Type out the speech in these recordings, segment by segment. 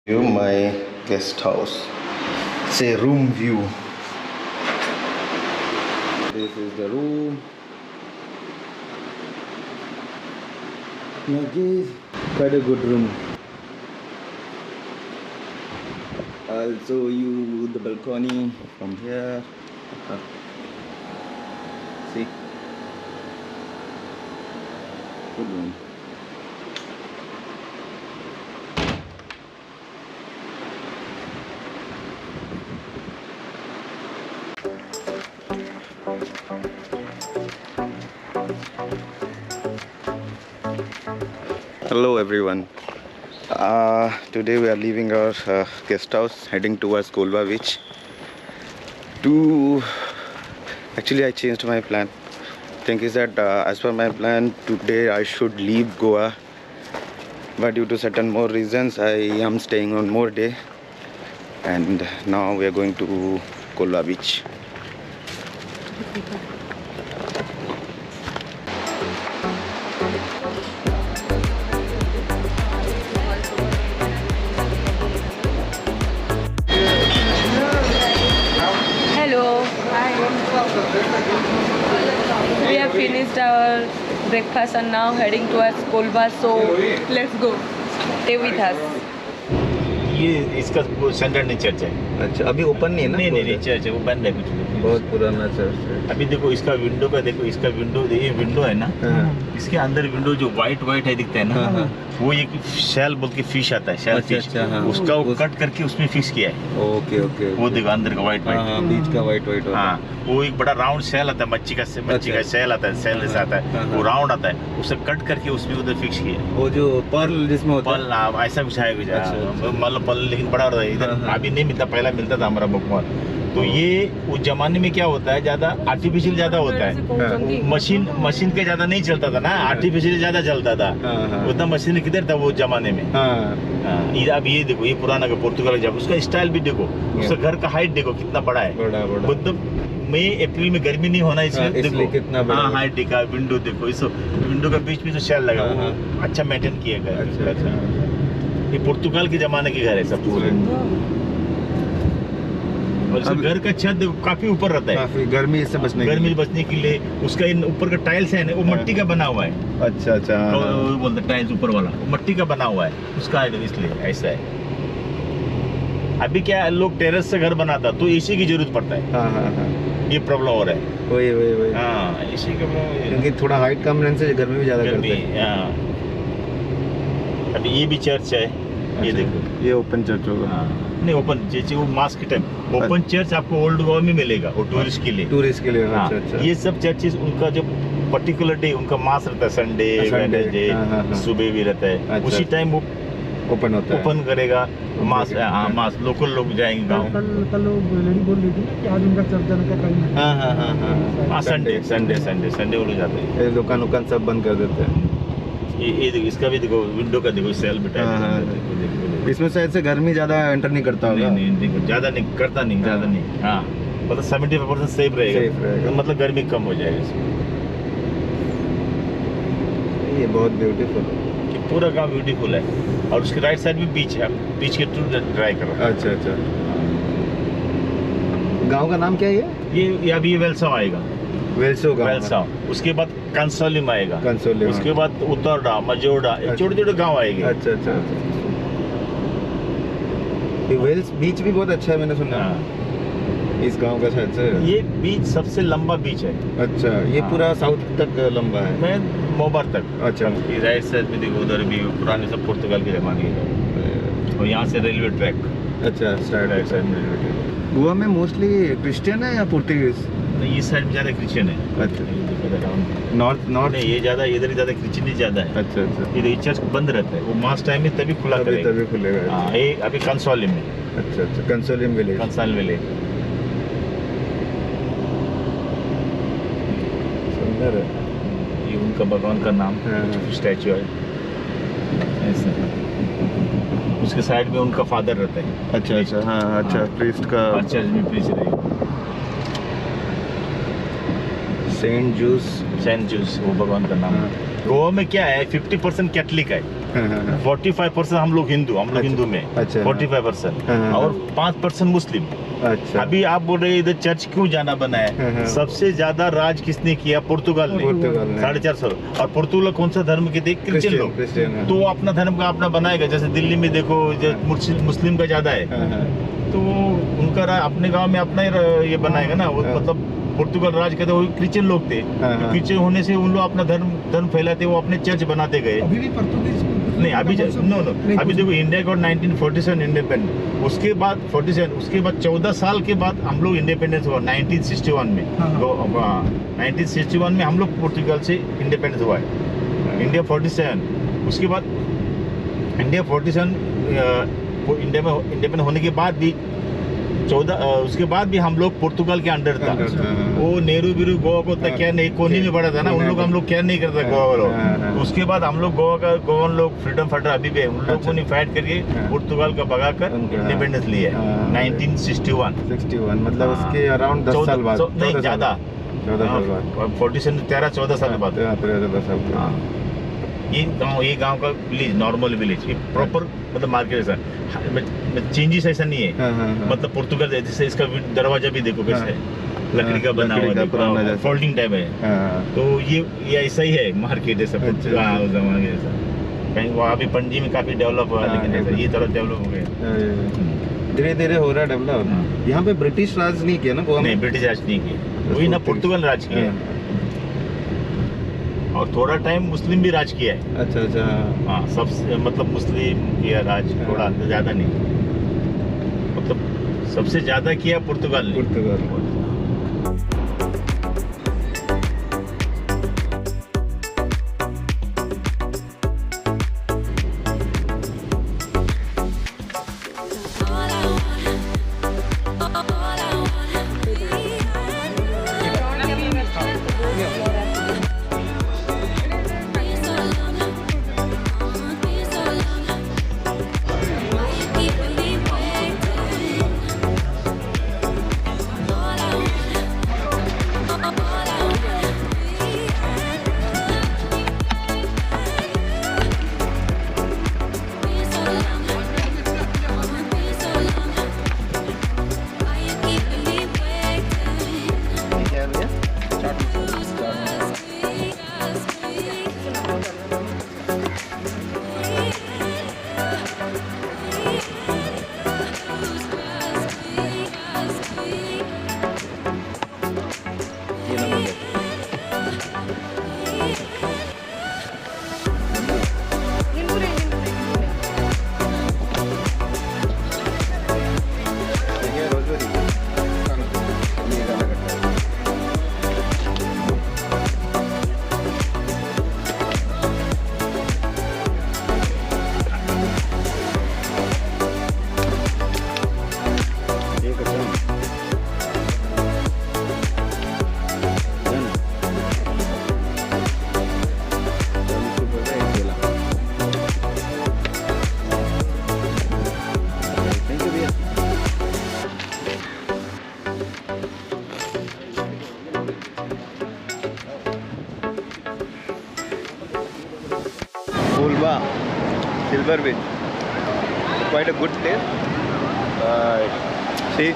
View my guest house. It's a room view. This is the room. Nagis, quite a good room. I'll show you the balcony from here. See? Good room. Hello everyone. Today we are leaving our guest house, heading towards Kolva beach. Actually I changed my plan. Thing is that as per my plan, today I should leave Goa, but due to certain more reasons I am staying on more day, and now we are going to Kolva beach. We have finished our breakfast and now heading towards Kolva, so let's go. Stay with us. ये इसका centre नहीं church है। अच्छा, अभी open नहीं है ना? नहीं चर्च है, वो बंद है कुछ। बहुत पुराना चर्च है। अभी देखो इसका विंडो का, देखो इसका विंडो, ये विंडो है ना, इसके अंदर विंडो जो व्हाइट है दिखता है ना, वो एक शेल बोल के फिश आता है, शेल फिश, उसका वो कट करके उसमें फिक्स किया है। ओके वो देखो अंदर का व्हाइट, बीच का व्हाइट। हाँ, वो एक बड़ा राउंड शेल आता है, मच्छी का शेल आता है, शेल जैसा आता है, वो राउंड आता है, उसे कट करके उसमें उधर फिक्स किया है। वो जो पर्ल जिसमें होता है, पर्ल ऐसा कुछ है, मतलब पर्ल लेकिन बड़ा होता है इधर। अभी नहीं मिलता, पहला मिलता था हमारा बुकमार। तो ये उस जमाने में क्या होता है, ज्यादा आर्टिफिशियल ज्यादा होता है, मशीन के ज्यादा नहीं चलता था ना, आर्टिफिशियल ज्यादा चलता था। उतना मशीन किधर था वो जमाने में। अब ये देखो, ये पुराना का पोर्तुगल जब उसका स्टाइल भी देखो, उसका घर का हाइट देखो कितना बड़ा है। मतलब मई अप्रैल में गर्मी नहीं होना इसलिए देखो कितना बड़ा हाइट दिखा। विंडो देखो, इस विंडो का बीच में जो शेल लगा, अच्छा मेंटेन किया गया। ये पुर्तगाल के जमाने के घर है सब पूरे। और घर का छत देखो काफी ऊपर रहता है, काफी गर्मी से बचने के लिए। उसका ऊपर का टाइल्स है ना, वो मिट्टी का बना हुआ है। अच्छा वो बोलते टाइल्स ऊपर वाला, वो मिट्टी का बना हुआ है उसका, इसलिए ऐसा है। अभी क्या लोग टेरेस से घर बनाता तो एसी की जरूरत पड़ता है। ये प्रॉब्लम हो रहा है। वही हाँ, एसी का, क्योंकि थोड़ा हाइट कम रहने से गर्मी भी ज्यादा करती है। अभी ये भी चर्च है, ये देखो, ये ओपन चर्च होगा। नहीं, ओपन चर्च वो मास के टाइम। ओपन चर्च आपको ओल्ड गोवा में मिलेगा, वो टूरिस्ट के लिए। अच्छा। ये सब चर्चेस उनका जो पर्टिकुलर डे उनका मास रहता है, संडे वेडनेसडे सुबह भी रहता है। उसी टाइम वो ओपन होता है, ओपन करेगा मास। मास लोकल लोग जाएंगे गाँव। कल लेडी बोल रही थी ना कि आज उनका चर्च जाने का टाइम है। संडे वो लोग जाते हैं। दुकान सब बंद कर देते हैं। ये देखो, इसका भी देखो, विंडो का देखो, सेल बिठा है। इसमें शायद से गर्मी ज्यादा एंटर नहीं करता होगा। नहीं, ज्यादा नहीं करता, ज्यादा नहीं। हाँ, मतलब 75% सेफ रहेगा, मतलब गर्मी कम हो जाएगा इसमें। ये बहुत ब्यूटीफुल है, पूरा गांव ब्यूटीफुल है। और उसके राइट साइड में बीच है, बीच के टूर ट्राई कर रहा है। अच्छा। गांव का नाम क्या है ये अभी वेलसाव आएगा, वेलसाव। उसके बाद कंसोलिम आएगा, उसके बाद उतरडा, मजोड़ा, छोटे गांव आएंगे। अच्छा। वेल्स बीच भी बहुत अच्छा है, मैंने सुना। इस गांव का शायद से ये बीच सबसे लंबा बीच है। अच्छा, ये पूरा साउथ तक लंबा है, मैं मोबार तक। अच्छा। राइट साइड में देखो, उधर भी पुराने सब पुर्तगाल के जमाने के, और यहाँ से रेलवे ट्रैक। अच्छा, राइट साइड में रेलवे ट्रैक। गोवा में मोस्टली क्रिश्चियन है या पोर्तुगीज? ये साइड में ज्यादा क्रिश्चियन है। अच्छा। नॉर्थ नहीं, ये ज्यादा, इधर ही ज्यादा क्रिश्चियन ज्यादा है। अच्छा। ये चर्च बंद रहता है, वो मास टाइम में तभी खुला करेगा, तभी खुलेगा। हाँ, ये अभी कंसोलिम में। अच्छा, कंसोलिम विलेज। सुंदर है। ये उनका भगवान का नाम स्टैचू है ऐसा। उसके साइड में उनका फादर रहता है। अच्छा। हाँ, अच्छा, प्रीस्ट का चर्च में प्रीस्ट रहेगा। सेंट जूस, वो भगवान का नाम है। गोवा में क्या है, 50% कैथलिक है। 45% हम लोग हिंदू, हम लोग अच्छा। हिंदू में अच्छा। 45% हाँ। और 5% मुस्लिम। अच्छा। अभी आप बोल रहे हैं इधर चर्च क्यों जाना बना हाँ। है? सबसे ज्यादा राज किसने किया? पुर्तगाल ने। पुर्तगाल ने। 450। और पुर्तगाल कौन सा धर्म के थे? क्रिश्चियन लोग। क्रिश्चियन, हाँ। तो वो अपना धर्म का अपना बनाएगा। जैसे दिल्ली में देखो जो मुस्लिम का ज्यादा है, हाँ, हाँ। तो उनका अपने गांव में अपना ही ये बनाएगा ना। वो हाँ। मतलब पुर्तगाल राज के थे, वो क्रिश्चियन लोग थे। हाँ, तो हाँ। क्रिश्चियन होने से उन लोग अपना धर्म फैलाते, वो अपने चर्च बनाते गए। अभी भी पोर्तुगीज नहीं अभी नो नहीं, अभी कुछ देखो इंडिया गॉट 1947 इंडिपेंडेंट। उसके बाद 47, उसके बाद 14 साल के बाद हम लोग इंडिपेंडेंस हुआ 1961 में। हाँ, हाँ। 1961 में हम लोग पुर्तगाल से इंडिपेंडेंस हुआ है। इंडिया 47, उसके बाद इंडिया 47 इंडिया में इंडिपेंडेंट होने के बाद भी 14 उसके बाद भी हम लोग पुर्तगाल के अंडर था। अंडर था, हाँ। वो नेहरू बिरू गोवा को तक हाँ। क्या नहीं, कोने में पड़ा था ना। उन लोग हम लोग क्या नहीं करता हाँ, गोवा वालों। हाँ, हाँ। उसके बाद हम लोग गोवन लोग फ्रीडम फाइटर अभी भी है, उन लोगों अच्छा। ने फाइट करके हाँ। पुर्तगाल का भगाकर उनका, हाँ। इंडिपेंडेंस लिया है हाँ। 1961। 61 मतलब हाँ। उसके अराउंड 10 साल बाद। नहीं ज्यादा, 14 साल बाद। 47 13-14 साल बाद। 13 साल बाद। हाँ। ये गांव का विलेज, नॉर्मल विलेज, ये प्रॉपर मतलब मार्केट ऐसा चेंजेस ऐसा नहीं है। हाँ, हाँ, हाँ। मतलब पुर्तगाल जैसे इसका दरवाजा भी देखो कैसे हाँ। है, लकड़ी का बना लकड़ी का पुराना हुआ, जैसा। फोल्डिंग टाइप है। हाँ। तो ये ऐसा ही है मार्केट जैसा अच्छा, पुर्तगाल, हाँ, उस जमाने जैसा। कहीं वहाँ भी पणजी में काफी डेवलप हुआ, हाँ, लेकिन ऐसा डेवलप। ये तरह डेवलप हो गया। धीरे धीरे हो रहा है डेवलप। हाँ। यहाँ पे ब्रिटिश राज नहीं किया ना गोवा में? नहीं ब्रिटिश राज नहीं किया, वही ना पुर्तगाल राज किया है। और थोड़ा टाइम मुस्लिम भी राज किया है। अच्छा अच्छा। हाँ सबसे मतलब मुस्लिम किया राज, थोड़ा ज्यादा नहीं, मतलब सबसे ज्यादा किया पुर्तगाल ने। पुर्तगाल। Ulva, Silver Beach. Quite a good place. See,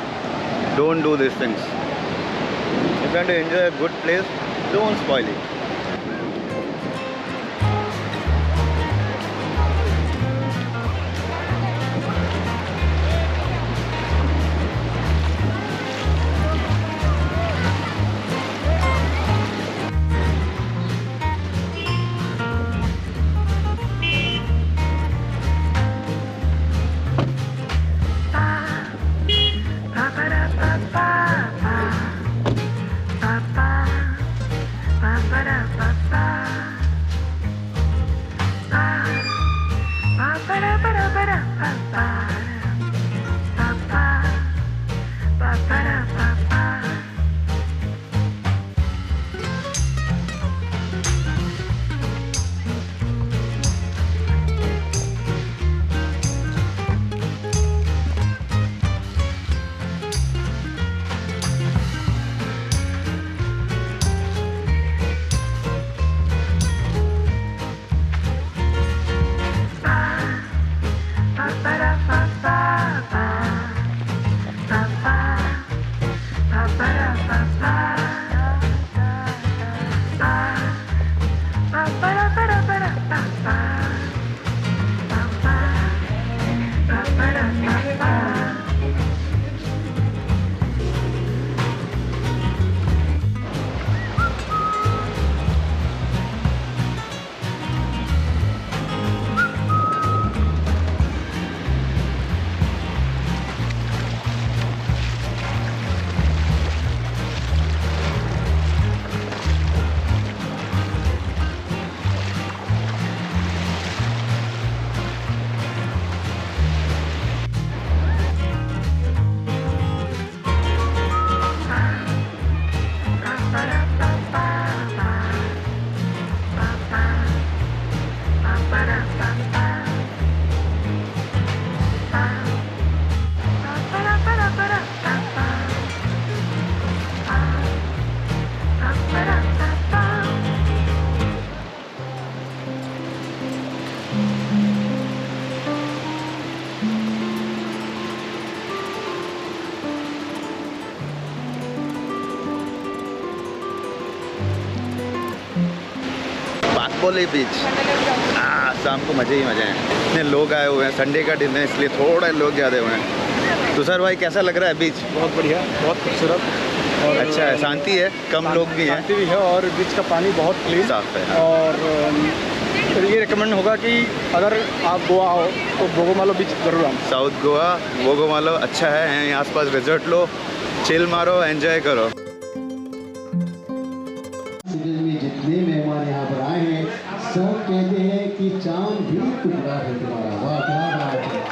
don't do these things. If you want to enjoy a good place, don't spoil it. Ba-ba-da. Napoli beach. शाम को मज़े ही मज़े हैं। इतने लोग आए हुए हैं, संडे का दिन है इसलिए थोड़े लोग ज़्यादा हुए हैं। तुषार भाई कैसा लग रहा है बीच? बहुत बढ़िया, बहुत खूबसूरत और अच्छा है, शांति है, कम लोग भी हैं, शांति भी है और बीच का पानी बहुत क्लीन साफ है। और ये रिकमेंड होगा कि अगर आप गोवा आओ तो बोगोमालो बीच जरूर आओ। साउथ गोवा बोगोमालो अच्छा है, यहाँ आसपास रिजॉर्ट लो, चिल मारो, एंजॉय करो। जितने मेहमान यहाँ पर आए हैं सब कहते हैं कि चांद भी टुकड़ा है तुम्हारा। वाह क्या बात है।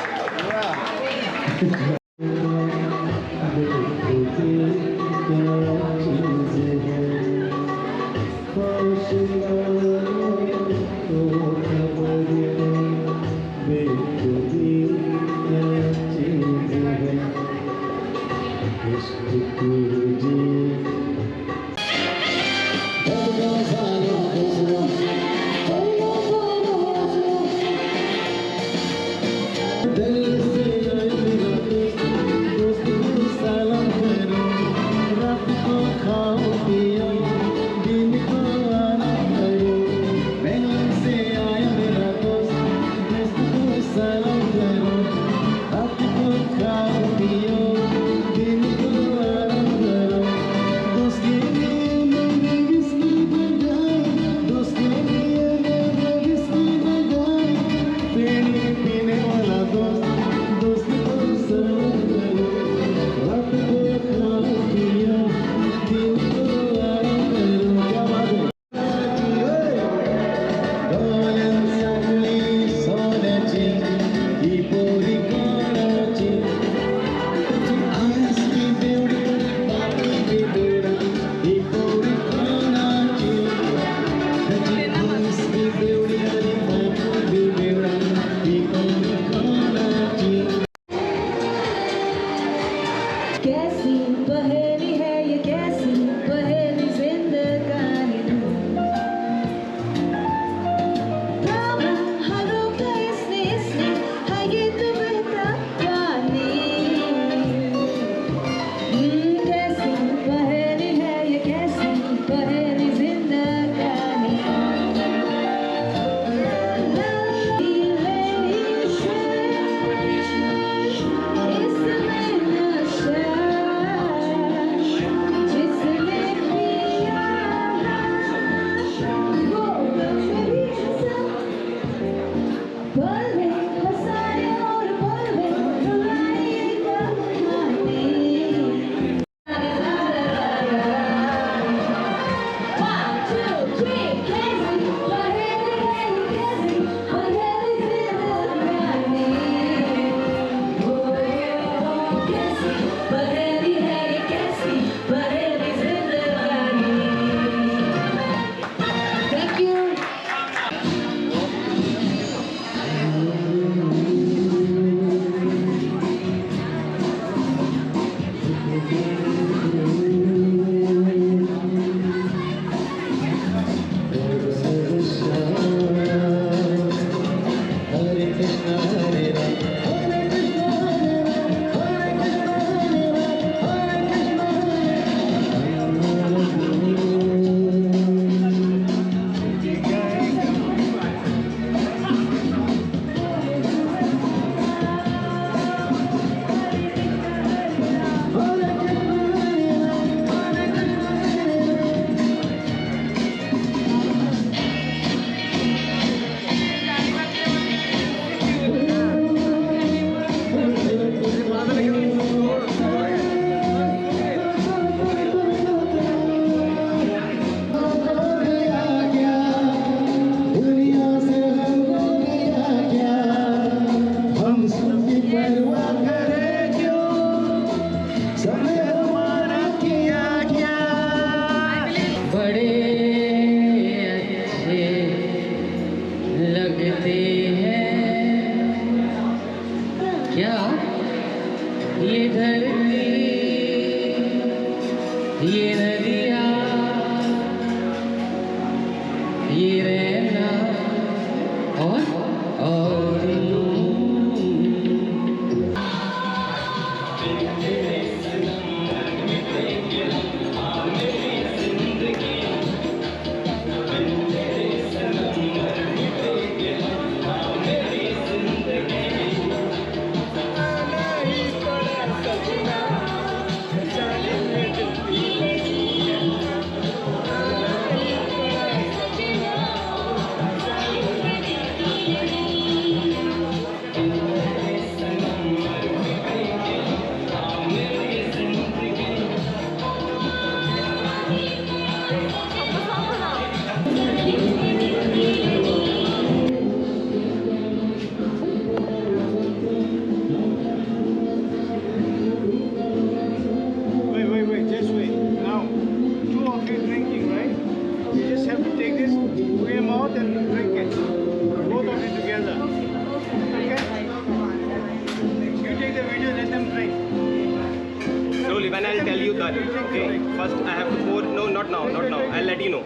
done. Okay. First I have to pour. No, not now. Not now. I'll let you know.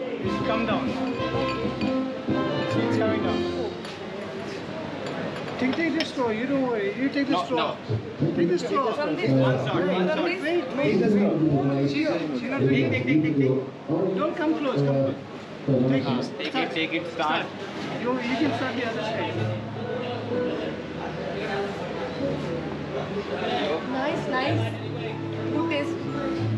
Come down. See, it's coming down. Take the straw. You don't worry. You take the No, straw. no. Take the straw. From this One shot. One shot. Wait. She's not doing it. Take. Don't come close. Come close. Take it. Start. You can start the other side. nice, nice. Good taste.